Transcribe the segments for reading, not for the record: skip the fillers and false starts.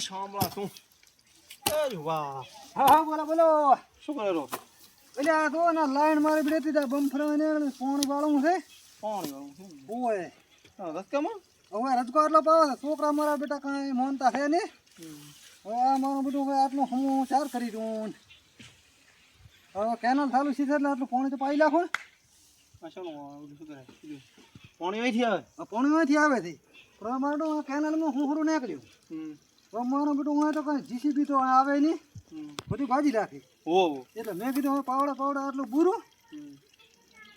શામળા તું એ વાહ હા બોલો બોલો શું કરેલો એટલે આ તો ના લાઈન મારી બેઠી તા બમફરાને પાણી વાળું છે પાણી વાળું ઓય રસ્તેમાં હવે રજકો એટલો પાવે છે છોકરા મારા બેટા કઈ મોનતા છે ને હવે આ મારું બધું હવે આટલું હું ચાર કરી દઉં હવે કેનલ ચાલુ સીધે એટલે આટલું પાણી તો પાઈ નાખો ને શું કરે પાણી અહીંથી આવે પાણી અહીંથી આવે છે પણ મારું કેનલમાં હું હરું નીકળ્યું હવે મારું બધું હું તો કઈ જીસીબી તો આવે નહીં બધી ભાજી રાખી ઓ એટલે મેં કીધું હવે પાવડા આટલું બૂરું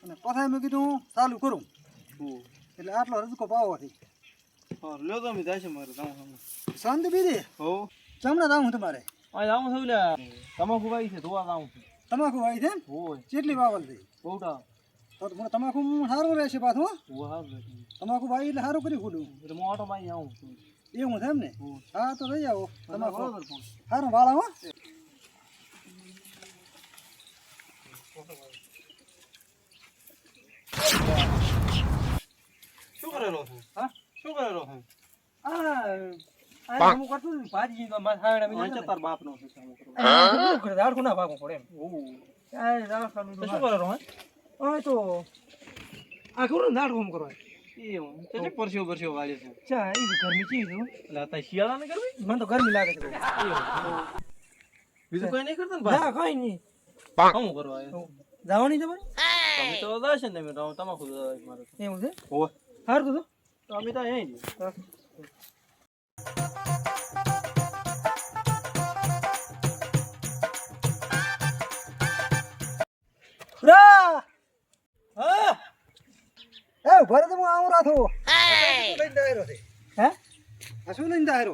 અને પછી મેં કીધું હું ચાલુ કરું એટલે આટલો રજકો પાવવાથી લ્યો તો અમે જાય છે મારે જાઉં શાંતિ બીજી હો ચમડા જાઉં તમારે આ જાઉં છું લે તમાકુ ભાઈ છે ધોવા જાઉં છું તમાકુ વાવી છે હોય કેટલી વાવલ છે બહુટા તો મને તમાકુ સારું રહેશે પાછું ઓ હારું તમાકુ ભાઈ એટલે સારું કરી ખુલ્લું એટલે મોટો ભાઈ આવું છું એવું છે એમ ને હા તો લઈ આવો તમાકુ બરોબર પણ સારું વાળા હો શું કરેલો છે હા શું કરેલો છે આ હું કરતું ને ભાજી તો મારા હાવડા વાંચે તાર બાપનો છે કામ કરો દાડકું ના ભાગવું પડે એમ ઓ આ દાડકું તો શું કરેલો હે હવે તો આ કરું ને દાડકું કરવા એવું તે પરસ્યો પરસ્યો વાળે છે ચા એ ગરમી ચી છું એટલે આ શિયાળા ને કરવી મને તો ગરમી લાગે છે બીજું કઈ નહીં કરતા ને ભાઈ ના કઈ નહીં શું કરવા આવ્યો જવાની તમારે તમે તો દાશે ને તમાકુ મારે એવું છે હો સારું તો તો અમે તો અહીં જ હા એ ભરે તો હું આવું રાથો હે આ શું લઈને દાયરો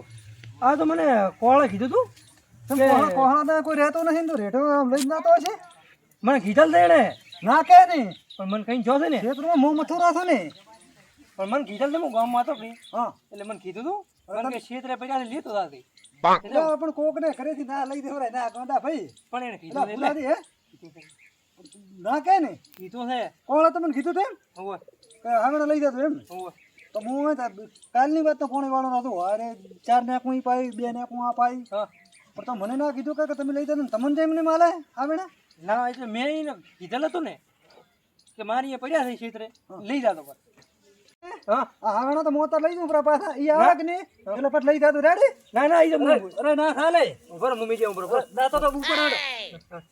આ તો મને કોળે કીધું તું કોળા તો કોઈ રહેતો નથી તો રેઠો લઈ જતો હશે મને કીધલ દે ને ના કે નહીં પણ મને કઈ જો છે ને ખેતરમાં મોં મથો રાખો ને પણ મને કીધલ દે હું ગામમાં હતો નહીં હા એટલે મને કીધું તું કારણ કે ક્ષેત્રે પૈસા લેતો હતી એટલે પણ કોક ને ઘરેથી ના લઈ દેવરાય ના ગોંડા ભાઈ પણ એને કીધું એટલે હે ના કે ને કીધું છે કોળા તમને કીધું તેમ હોવે આગળ લઈ જતો એમ હોવે તો હું કાલની વાત તો કોણે વાળો નતો અરે 4 નાખું પાઈ 2 નાખું આ પાઈ પણ તો મને ના કીધું કે તમે લઈ જતો તમને જેમ ને માલે આવેણા ના એટલે મેં એને કીધેલ હતું ને કે મારી એ પડ્યા છે ક્ષેત્રે લઈ જાતો પર હા આવેણા તો મોતા લઈ જઉં પર પાછા ઈ આવે કે નહીં એટલે પછી લઈ જાતો રેડી ના ના ઈ અરે ના ખાલે ઉપર મમ્મી જેવું બરોબર દાતો તો ઉપર આડો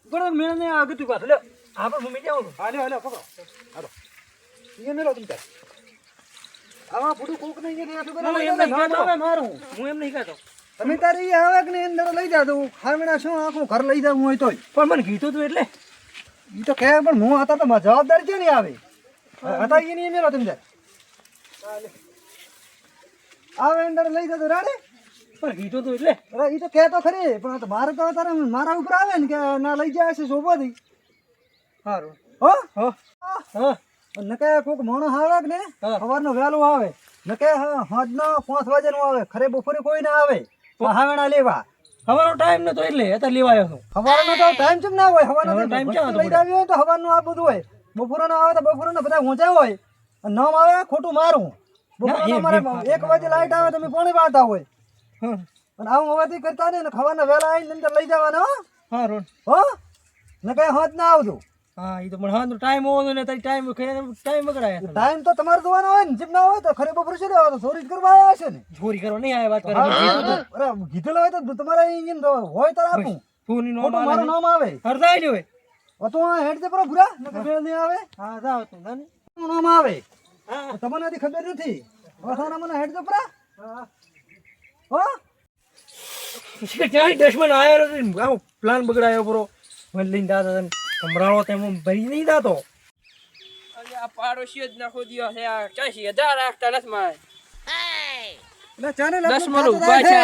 ઉપર મેં ને આગળ પાછો લે આ પર મમ્મી જેવું હાલે હાલે પકડો હાલો ઈ મેલો તમે આવા ફૂટું કોક નહીં ને આટલું મારું હું એમ નહીં કહેતો તમે તારી આવે કે અંદર લઈ જાતો ખાવડા શું આખું ઘર લઈ જાવ હોય તોય પણ મને કીધું તું એટલે ઈ તો કહે પણ હું હતા તો જવાબદારી છે નહીં આવે હતા ઈ નહીં મેલો તમે આવે અંદર લઈ જતો રાડે પણ કીધું તું એટલે અરે ઈ તો કહેતો ખરી પણ મારે તો તારે મારા ઉપર આવે ને કે ના લઈ જાય છે શોભાથી સારું હો હા નકે કોક માણસ આવે કે ને સવારનો વહેલો આવે નકે સાંજનો 5 વાગે નો આવે ખરે બપોરે કોઈ ના આવે હાવણા લેવા સવારનો ટાઈમ નતો એટલે અત્યારે લેવા આવ્યો છું સવારનો તો ટાઈમ કેમ ના હોય સવારનો ટાઈમ ક્યાં લઈ આવ્યો હોય તો સવારનું આ બધું હોય બપોરનો આવે તો બપોરનો બધા ઊંચા હોય નામ આવે ખોટું મારું બપોરનો મારે 1 વાગે લાઈટ આવે તમે પાણી વાળતા હોય અને આવું હવાથી કરતા ને ખવાના વહેલા આવીને અંદર લઈ જવાના હા રોડ હો નકે હાથ ના આવજો હા ઈ તો પણ હાનો ટાઈમ હોવો ને તારી ટાઈમ બગડાય ટાઈમ તો તમારે જોવાનો હોય ને જેમ ના હોય તો ખરે બપોર છે તો ચોરી કરવા આવ્યા છે ને ચોરી કરવા નહીં આવ્યા વાત કરે અરે કીધેલો હોય તો તમારે ઇન્જિન હોય તો આપું ફોની નો મારું નામ આવે હરદાઈ જોય ઓ તો હેડ દે પર ભૂરા નકે બેલ નહીં આવે હા જાવ તું ને નામ આવે હા તમને આથી ખબર નથી ઓસાના મને હેડ દે પર હો ક્યાં દશમન આયો પ્લાન બગડાયો પરો મને લઈને દાદા સંભળાવો તેમ ભરી નહીં દાતો અરે આ પાડોશી જ નાખો દિયો છે આ 80000 રાખતા નથી મારે એટલે ચાને 10 માં ઉભા છે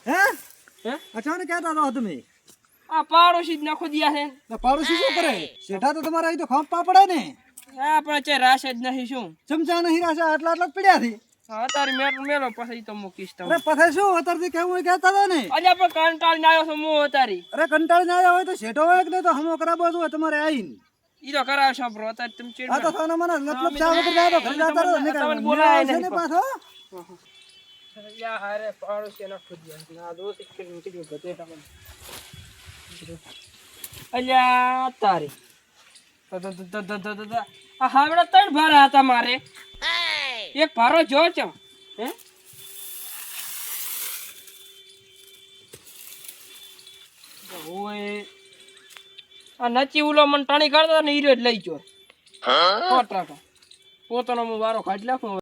હે હે અચાનક કહેતા હતો તમે આ પાડોશી જ નાખો દિયા છે ને પાડોશી શું કરે શેઠા તો તમારા અહીં તો ખાંપા પડે ને આ પણ ચે રાશ જ નહીં શું ચમચા નહીં રાશા આટલા આટલા જ પડ્યા થી હા તારી મેલો પછી તો મૂકીશ તમે અરે પછી શું અત્યારથી કેવું કહેતા હતા ને અલ્યા પણ કંટાળ ના આવ્યો છું હું તારી અરે કંટાળ ના આવ્યા હોય તો શેઠો હોય કે નહીં તો હમો કરાવો હોય તમારે આવીને ઈ તો કરાવ સાંભળો અત્યારે તમે ચીડ આ તો સાના મને મતલબ ચા વગર જાય તો ઘરે જતા રહો ને તમને બોલાય ને પાછો અલ્યા હારે પાડોશી નાખો દિયા ના દોસ્ત કે નીકળી ગયો બધે તમને અલ્યા તારી આ હાવડા ત્રણ ભારા હતા મારે એક ભારો જો ચમ હે ઓય આ નચી ઉલો મન ટાણી કાઢતા ને હીરો જ લઈ ગયો ટાટા પોતાનો હું વારો કાઢી નાખું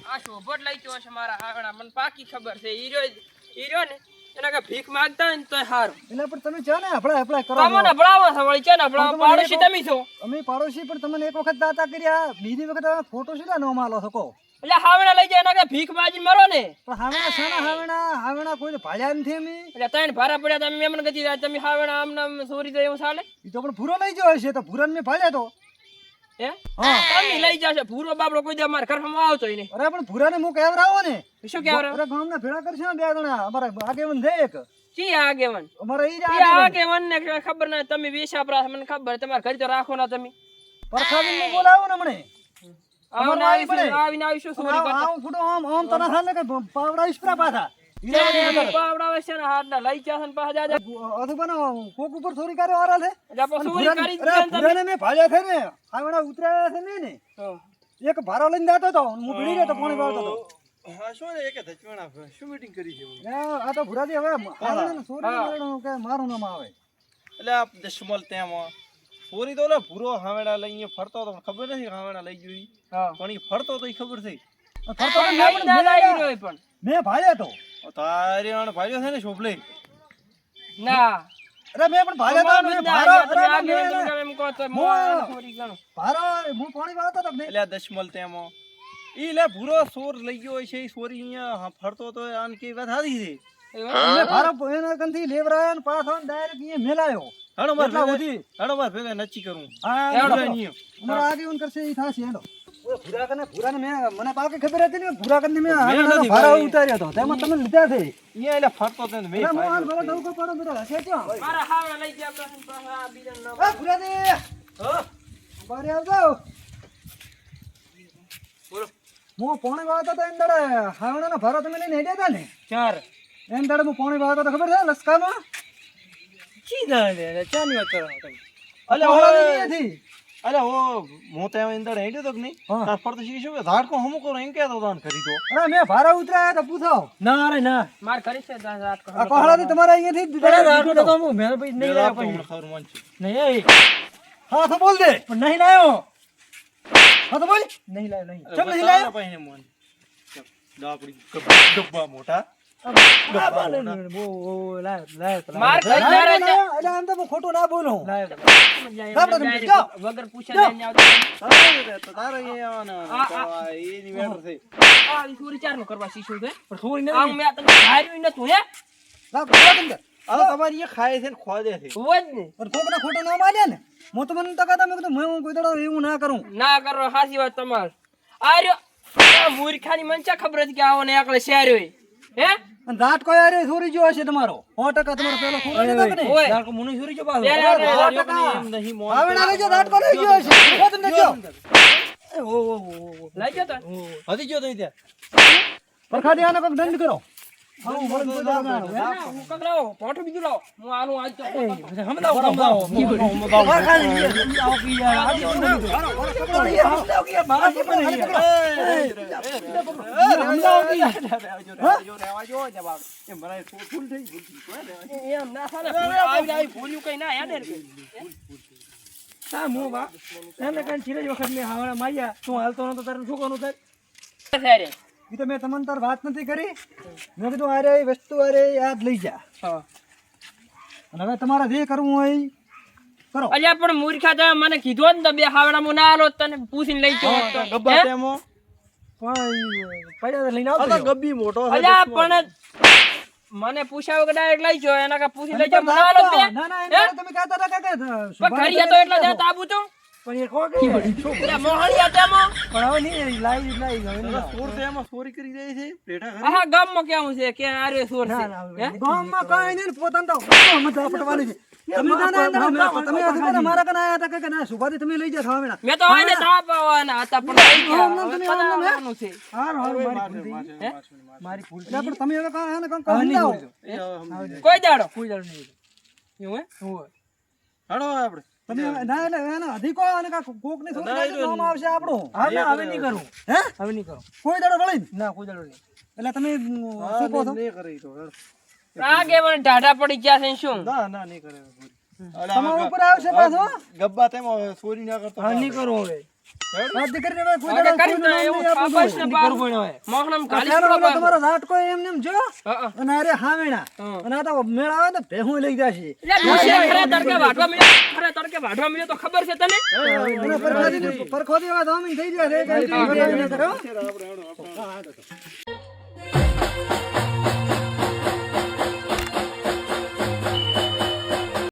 આ શોભટ લઈ ગયો છે મારા હાવડા મને પાકી ખબર છે હીરો ને એના કે ભીખ માંગતા હોય ને તોય હારું એટલે પણ તમે ચા ને અપડા કરો તમને ભણાવો છો વળી છે ને ભણાવો પાડોશી તમે છો અમે પાડોશી પણ તમને એક વખત દાતા કર્યા બીજી વખત ફોટો શું નો માલો શકો એટલે હાવડા લઈ જાય એના કે ભીખ માગીને મરો ને પણ હાવણા કોઈ ભાળ્યા નથી અમે એટલે ત્રણ ભારા પડ્યા તમે એમને ગતિ તમે હાવડા આમ નામ સોરી જાય એવું ચાલે ઈ તો પણ ભૂરો લઈ ગયો હશે તો ભૂરાને મેં ભાળ્યા તો હે તમે લઈ જશે ભૂરો બાબડો કોઈ દે અમાર ઘરમાં આવતો ય નહીં અરે પણ ભૂરાને હું કહેવરાવો ને શું કહેવરાવો અરે ગામના ભેળા કરશે ને બે જણા અમારા આગેવન છે એક કી આગેવન અમારા ઈ ઈ આગેવન ને ખબર ના તમે વેશાપરા મને ખબર તમાર ઘર તો રાખો ના તમે પરખાવીને હું બોલાવો ને મને આવીને આવીશું સોરી કરતા આમ ફૂટો આમ તો ના થાય ને કે પાવડા ઈસ્પરા પાછા પાવડા છે ને હાથ ના લઈ જશે ને પાછા જાજે અધુ બનો કોક ઉપર ચોરી કર્યો આરા છે એટલે આપણે ચોરી કરી જ અરે ભૂરાને મેં ભાળ્યા છે ને હાવણા ઉતર્યા છે ને એક ભારો લઈને જાતો તો હું ભીડી રહ્યો તો પાણી વાળતો તો હા શું એક ધચવાણા શું મીટિંગ કરી છે આ તો ભૂરાજી હવે હાવણાને ચોરી કરવાનું કે મારું નામ આવે એટલે આ દશમલ તેમાં ચોરી તો ભૂરો હાવેડા લઈને ફરતો તો ખબર નથી હાવેડા લઈ ગયો પણ એ ફરતો તો ખબર થઈ ફરતો તો પણ મેં ભાળ્યા તો તારે ભાઈઓ છે ને શોભલે ના અરે મેં પણ ભાળ્યા તો મેં ભારો હું પાણી વાળતો તો એટલે આ દશમલ તેમાં ઈ લે ભૂરો સોર લઈ ગયો છે ઈ સોરી અહીંયા ફરતો તો આન કે વાત હારી છે મેં ભારો એના કંથી લેવરાયો ને પાછો ડાયરેક્ટ અહીંયા મેલાયો હણો માર એટલા સુધી હણો માર ભેગા નચી કરું હા એવડો એવડો નિયમ અમારા આગેવન કરશે ઈ થાશે હેડો ઓય ભૂરાને મેં મને પાકે ખબર હતી ને ભૂરાકને મેં નથી ભારો ભાઈ. ઉતાર્યો તો તેમાં તમે લીધા છે અહીંયા એટલે ફરતો તો ને મેં અરે મોહન ભાઈ ભલે ધવકો પાડો બેટા હશે ક્યાં મારા હાવડા લઈ ગયા પાછા બીજા ન આ ભૂરાજી બારે આવજો બોલો હું પાણી વાળતો તો એમ દડે હાવણાનો ભારો તમે લઈને હેડ્યા હતા ને ચાર એમ દડે હું પાણી વાળતો તો ખબર છે લસકામાં કી દાડે ચાની વાત કરો તમે અલે અલે ઓળા ઓય નથી અલે ઓ હું તો અંદર હેડ્યો તો કે નહીં હા. તાર ફરતો શી શું ધાડકો હમું કરો એમ કહેતો તો ખરી તો અરે મેં ભારા ઉતરાયા તો પૂછો ના રે ના માર કરી છે રાત કો આ કોહળાથી તમારે અહીંયાથી અરે જ ધાડકો તો હું મેં ભાઈ નહીં લાવ્યો પછી ખબર મન છે નહીં હા તો બોલ દે પણ નહીં લાવ્યો હા તો બોલ નહીં લાવ્યો નહીં ચમ નહીં લાવ્યો? પછી મન દાપડી ડબ્બા મોટા માર કરી ના, જાય ના, ના, એટલે આમ તો હું ખોટું ના બોલું સાંભળો તમે, જાઓ. વગર પૂછે લઈને આવતો તારે અહીંયા આ, આવવાના. એની મેટર છે આ ઈ ચોરી ચાર નું કરવા શીશું છે પણ થોડી આ નહીં મેં તમને ધાર્યું નતું હે લાવ, બોલો તમે. આ તમારી અહીંયા ખાય છે ને ખોદે છે હોય જ ને પણ કોકના ખોટું ના માન્યા ને હું તો મને તો કહેતા મેં કીધું હું કોઈ દાડો એવું ના કરું ના કરો હાસી વાત તમાર આ રહ્યો આ મૂર્ખાની મન ચા ખબર હતી કે આવો ને એકલે શહેર હોય હે અને રાત કોઈ આરે ચોરી ગયો હશે તમારો 100% તમારો પેલો ખોટો નતો કે ઓય. નહીં ધાડકો મુની સુરી જો પાછો બે રે, ધાડકો રે, રે, એમ નહીં મોન હવે ના લેજો રાત કોઈ ગયો હશે ઉભો તમને કયો લઈ જતો હતી જો તઈ ત્યાં પરખાડી આને કોક દંડ કરો હા હું બોલું કોઈ દાડો ના આવું, હે? હું કંઈક લાવો પોઠું બીજું લાવો હું આનું આજ તો એમ ના થાય ને, આવી ભૂલ્યું કઈ ના યાદ રે થાય ઈ તો મેં તમને તાર વાત નથી કરી મેં કીધું અરે એ વસ્તુ અરે યાદ લઈ જા અને હવે તમારે જે કરવું હોય ઈ કરો અલ્યા પણ મૂર્ખા તમે મને કીધું ને તો બે હાવડા હું ના આલો તને પૂછીને લઈ ગયો હોત તો. ગબ્બા હે? તેમાં પડ્યા લઈને આ તો ગબ્બી મોટો છે અલ્યા પણ મને પૂછ્યા વગર ડાયરેક્ટ લઈ ગયો એના કા પૂછી લઈ જાવ મને ના આલો બે ના ના હે? એમ તમે કહેતા હતા કે પણ ઘરી હતો એટલા જ્યાં તાબુ તો પણ એ ખો ગઈ એટલે મોહણિયા તેમાં પણ હવે નહીં લાવી હવે ચોર તો એમાં ચોરી કરી જાય છે પેઠા ખરી આહા ગામમાં કેવું છે કે આરે સોર છે હે? ગામમાં કાંઈ નહીં ને પોતાને તો મજા પટવાની છે તમે મારા કને આયા હતા કે ના સુભાથી તમે લઈ જા ખાવા મેં તો હોય ને તાપ આવવાના હતા પણ લઈ ગયા. હવે બનાવવાનું છે. મારી ભૂલ છે પણ તમે હવે સમજાવો કોઈ દાડો નહીં. એવું હે? હાલો આપણે તમે ના એટલે એના અધિકો અને કોક ની છોકરી નામ આવશે આપણું હા ના હવે નહીં કરું. હે હવે નહીં કરું. કોઈ દાડો વળી ના કોઈ દાડો નહીં. એટલે તમે શું કહો છો નહીં કરે ઈ તો આ કે મને ઢાઢા પડી ગયા છે ને શું? ના ના નહીં કરે તમારા ઉપર આવશે પાછો ગબ્બા તેમાં ચોરી ના કરતો હા નહીં કરું હવે. આ દીકરીને હવે કોઈ હવે દાડો કરી ના એવું બસ ને પાર મોહનમ ખાલી અત્યારે કરો ઓલો તમારો રાટકો એમને એમ જો હા અને અરે હાવેણા અને આ તો મેળ આવે ને ભેહું લઈ જશે ખરે તડકે વાઢવા મળ્યો તો ખબર છે તને? અને પરખોદી વાત આમીન થઈ જાય રે આપણે